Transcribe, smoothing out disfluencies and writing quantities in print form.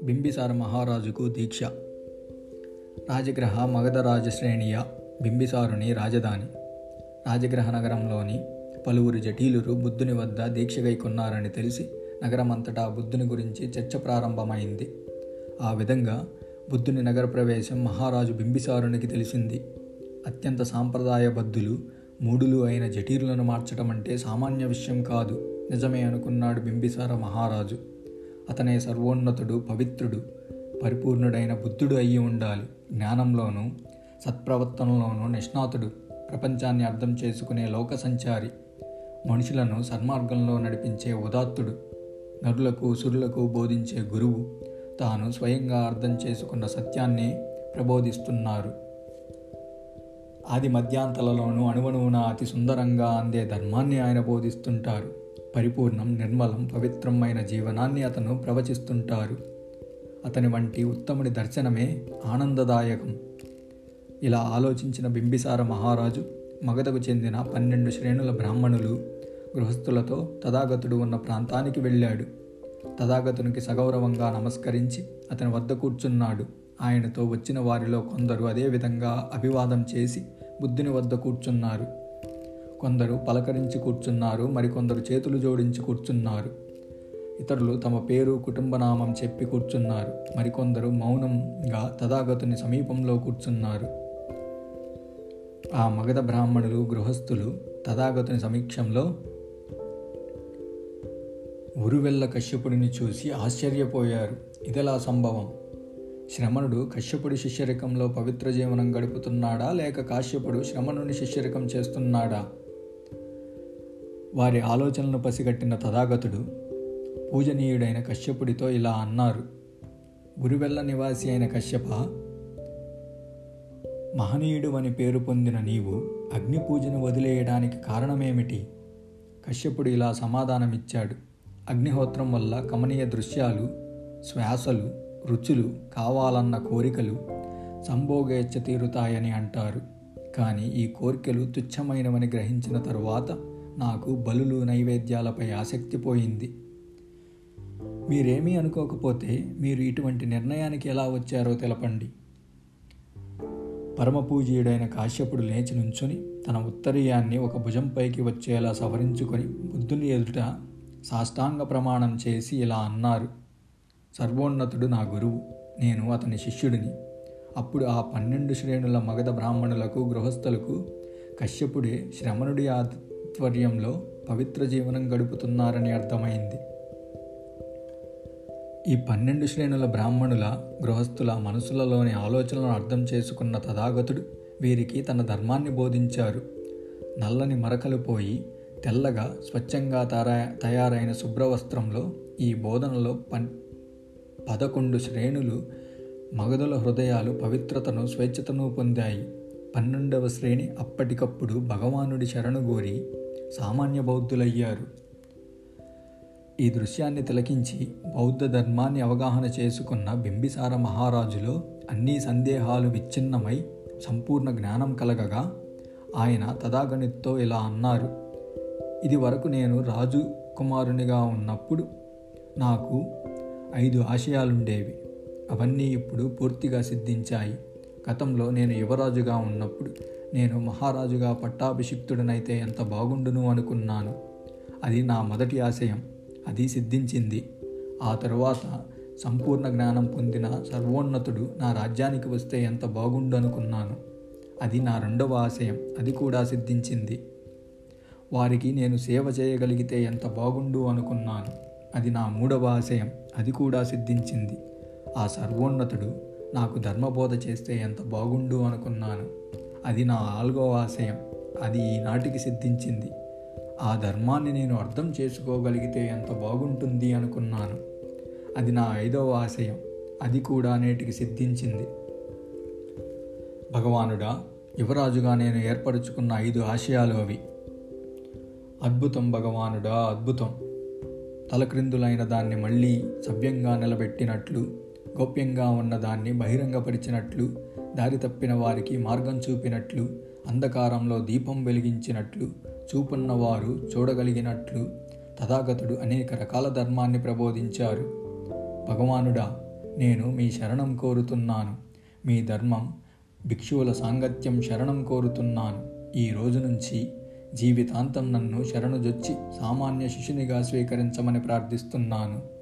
బింబిసార మహారాజుకు దీక్ష. రాజగృహ మగధ రాజశ్రేణియ బింబిసారుని రాజధాని. రాజగృహ నగరంలోని పలువురు జటీలురు బుద్ధుని వద్ద దీక్షగైకొన్నారని తెలిసి నగరమంతటా బుద్ధుని గురించి చర్చ ప్రారంభమైంది. ఆ విధంగా బుద్ధుని నగర ప్రవేశం మహారాజు బింబిసారునికి తెలిసింది. అత్యంత సాంప్రదాయబద్ధులు, మూఢులు అయిన జటీరులను మార్చడం అంటే సామాన్య విషయం కాదు. నిజమే అనుకున్నాడు బింబిసార మహారాజు. అతనే సర్వోన్నతుడు, పవిత్రుడు, పరిపూర్ణుడైన బుద్ధుడు అయ్యి ఉండాలి. జ్ఞానంలోనూ సత్ప్రవర్తనలోనూ నిష్ణాతుడు, ప్రపంచాన్ని అర్థం చేసుకునే లోక సంచారి, మనుషులను సన్మార్గంలో నడిపించే ఉదాత్తుడు, నరులకు సురులకు బోధించే గురువు, తాను స్వయంగా అర్థం చేసుకున్న సత్యాన్ని ప్రబోధిస్తున్నారు. ఆది మధ్యాంతలలోనూ అణువణువున అతి సుందరంగా అందే ధర్మాన్ని ఆయన బోధిస్తుంటారు. పరిపూర్ణం, నిర్మలం, పవిత్రమైన జీవనాన్ని అతను ప్రవచిస్తుంటారు. అతని వంటి ఉత్తముడి దర్శనమే ఆనందదాయకం. ఇలా ఆలోచించిన బింబిసార మహారాజు మగధకు చెందిన 12 శ్రేణుల బ్రాహ్మణులు, గృహస్థులతో తథాగతుడు ఉన్న ప్రాంతానికి వెళ్ళాడు. తథాగతునికి సగౌరవంగా నమస్కరించి అతని వద్ద కూర్చున్నాడు. ఆయనతో వచ్చిన వారిలో కొందరు అదే విధంగా అభివాదం చేసి బుద్ధుని వద్ద కూర్చున్నారు. కొందరు పలకరించి కూర్చున్నారు, మరికొందరు చేతులు జోడించి కూర్చున్నారు. ఇతరులు తమ పేరు, కుటుంబనామం చెప్పి కూర్చున్నారు. మరికొందరు మౌనంగా తథాగతుని సమీపంలో కూర్చున్నారు. ఆ మగధ బ్రాహ్మణులు, గృహస్థులు తథాగతుని సమీక్షంలో ఉరువెల్ల కశ్యపుడిని చూసి ఆశ్చర్యపోయారు. ఇదెలా సంభవం? శ్రమణుడు కశ్యపుడి శిష్యరికంలో పవిత్ర జీవనం గడుపుతున్నాడా, లేక కాశ్యపుడు శ్రమణుని శిష్యరికం చేస్తున్నాడా? వారి ఆలోచనలను పసిగట్టిన తథాగతుడు పూజనీయుడైన కశ్యపుడితో ఇలా అన్నారు. ఉరువెల్ల నివాసి అయిన కశ్యప, మహనీయుడు అని పేరు పొందిన నీవు అగ్ని పూజను వదిలేయడానికి కారణమేమిటి? కశ్యపుడు ఇలా సమాధానమిచ్చాడు. అగ్నిహోత్రం వల్ల కమనీయ దృశ్యాలు, శ్వాసలు, రుచులు, కావాలన్న కోరికలు సంభోగేచ్ఛ తీరుతాయని అంటారు. కానీ ఈ కోరికలు తుచ్చమైనవని గ్రహించిన తరువాత నాకు బలులు, నైవేద్యాలపై ఆసక్తి పోయింది. మీరేమీ అనుకోకపోతే మీరు ఇటువంటి నిర్ణయానికి ఎలా వచ్చారో తెలపండి. పరమపూజీయుడైన కాశ్యపుడు లేచి నుంచుని తన ఉత్తరీయాన్ని ఒక భుజంపైకి వచ్చేలా సవరించుకొని బుద్ధుని ఎదుట సాష్టాంగ ప్రమాణం చేసి ఇలా అన్నారు. సర్వోన్నతుడు నా గురువు, నేను అతని శిష్యుడిని. అప్పుడు ఆ 12 శ్రేణుల మగధ బ్రాహ్మణులకు, గృహస్థులకు కశ్యపుడే శ్రమణుడి ఆధ్వర్యంలో పవిత్ర జీవనం గడుపుతున్నారని అర్థమైంది. ఈ 12 శ్రేణుల బ్రాహ్మణుల, గృహస్థుల మనసులలోని ఆలోచనలను అర్థం చేసుకున్న తథాగతుడు వీరికి తన ధర్మాన్ని బోధించారు. నల్లని మరకలు పోయి తెల్లగా స్వచ్ఛంగా తయారైన శుభ్రవస్త్రంలో ఈ బోధనలో 11 శ్రేణులు మగధుల హృదయాలు పవిత్రతను, స్వేచ్ఛతను పొందాయి. 12వ శ్రేణి అప్పటికప్పుడు భగవానుడి శరణుగోరి సామాన్య బౌద్ధులయ్యారు. ఈ దృశ్యాన్ని తిలకించి బౌద్ధ ధర్మాన్ని అవగాహన చేసుకున్న బింబిసార మహారాజులో అన్ని సందేహాలు విచ్ఛిన్నమై సంపూర్ణ జ్ఞానం కలగగా ఆయన తథాగతునితో ఇలా అన్నారు. ఇది వరకు నేను రాజు కుమారునిగా ఉన్నప్పుడు నాకు 5 ఆశయాలుండేవి. అవన్నీ ఇప్పుడు పూర్తిగా సిద్ధించాయి. గతంలో నేను యువరాజుగా ఉన్నప్పుడు నేను మహారాజుగా పట్టాభిషిక్తుడనైతే ఎంత బాగుండును అనుకున్నాను. అది నా మొదటి ఆశయం. అది సిద్ధించింది. ఆ తరువాత సంపూర్ణ జ్ఞానం పొందిన సర్వోన్నతుడు నా రాజ్యానికి వస్తే ఎంత బాగుండు అనుకున్నాను. అది నా 2వ ఆశయం. అది కూడా సిద్ధించింది. వారికి నేను సేవ చేయగలిగితే ఎంత బాగుండు అనుకున్నాను. అది నా 3వ ఆశయం. అది కూడా సిద్ధించింది. ఆ సర్వోన్నతుడు నాకు ధర్మబోధ చేస్తే ఎంత బాగుండు అనుకున్నాను. అది నా 4వ ఆశయం. అది ఈనాటికి సిద్ధించింది. ఆ ధర్మాన్ని నేను అర్థం చేసుకోగలిగితే ఎంత బాగుంటుంది అనుకున్నాను. అది నా 5వ ఆశయం. అది కూడా నేటికి సిద్ధించింది. భగవానుడా, యువరాజుగా నేను ఏర్పరచుకున్న 5 ఆశయాలు అవి. అద్భుతం భగవానుడా, అద్భుతం. తలక్రిందులైన దాన్ని మళ్ళీ సవ్యంగా నిలబెట్టినట్లు, గోప్యంగా ఉన్నదాన్ని బహిరంగపరిచినట్లు, దారి తప్పిన వారికి మార్గం చూపినట్లు, అంధకారంలో దీపం వెలిగించినట్లు, చూపున్నవారు చూడగలిగినట్లు తథాగతుడు అనేక రకాల ధర్మాన్ని ప్రబోధించారు. భగవానుడా, నేను మీ శరణం కోరుతున్నాను. మీ ధర్మం, భిక్షువుల సాంగత్యం శరణం కోరుతున్నాను. ఈ రోజు నుంచి జీవితాంతం నన్ను శరణుజొచ్చి సామాన్య శిశునిగా స్వీకరించమని ప్రార్థిస్తున్నాను.